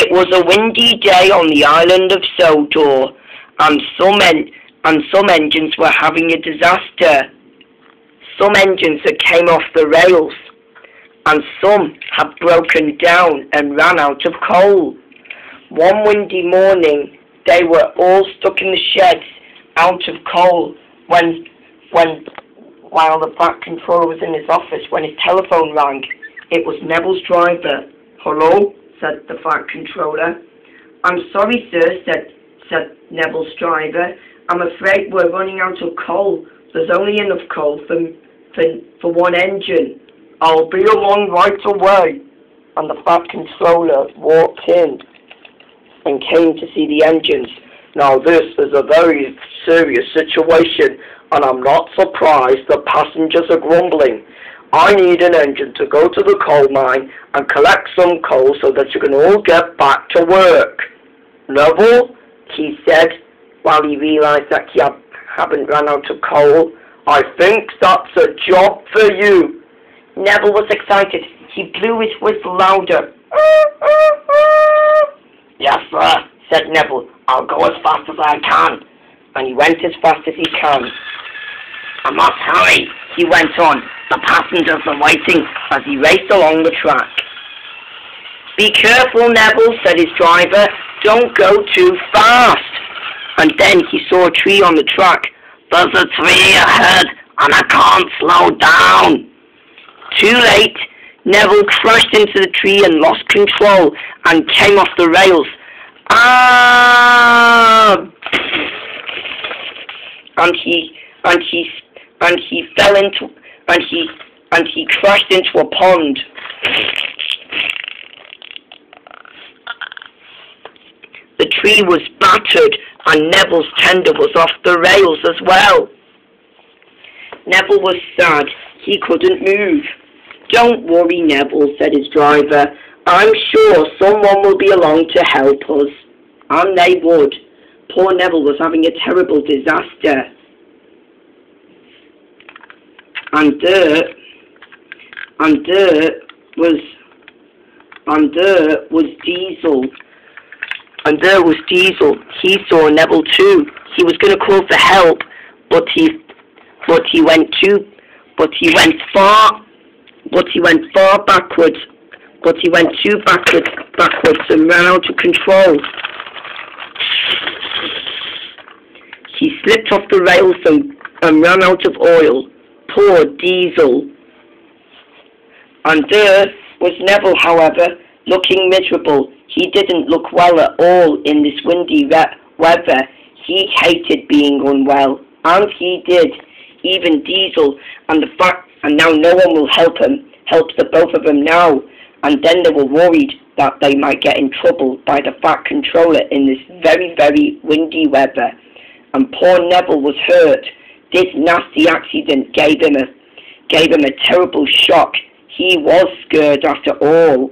It was a windy day on the island of Sodor, and some engines were having a disaster. Some engines had came off the rails, and some had broken down and ran out of coal. One windy morning, they were all stuck in the sheds out of coal while the Fat Controller was in his office when his telephone rang. It was Neville's driver. "Hello," said the Fat Controller. "I'm sorry, sir," said Neville's driver. "I'm afraid we're running out of coal. There's only enough coal for one engine." "I'll be along right away." And the Fat Controller walked in and came to see the engines. "Now this is a very serious situation, and I'm not surprised the passengers are grumbling. I need an engine to go to the coal mine and collect some coal so that you can all get back to work." "Neville," he said, while he realized that he hadn't run out of coal, "I think that's a job for you." Neville was excited. He blew his whistle louder. "Yes, sir," said Neville. "I'll go as fast as I can." And he went as fast as he can. "I must hurry," he went on. "The passengers are waiting," as he raced along the track. "Be careful, Neville," said his driver. "Don't go too fast." And then he saw a tree on the track. "There's a tree ahead, and I can't slow down." Too late. Neville crashed into the tree and lost control and came off the rails. Ah! And he fell into and he crashed into a pond. The tree was battered, and Neville's tender was off the rails as well. Neville was sad. He couldn't move. "Don't worry, Neville," said his driver. "I'm sure someone will be along to help us." And they would. Poor Neville was having a terrible disaster. And there was Diesel. And there was Diesel. He saw Neville too. He was going to call for help, but he went far backwards. But he went too backwards and ran out of control. He slipped off the rails and ran out of oil. Poor Diesel. And there was Neville, however, looking miserable. He didn't look well at all in this windy weather. He hated being unwell, and he did. Even Diesel, and now no one will help the both of them now. And then they were worried that they might get in trouble by the Fat Controller in this very, very windy weather. And poor Neville was hurt. This nasty accident gave him a terrible shock. He was scared after all.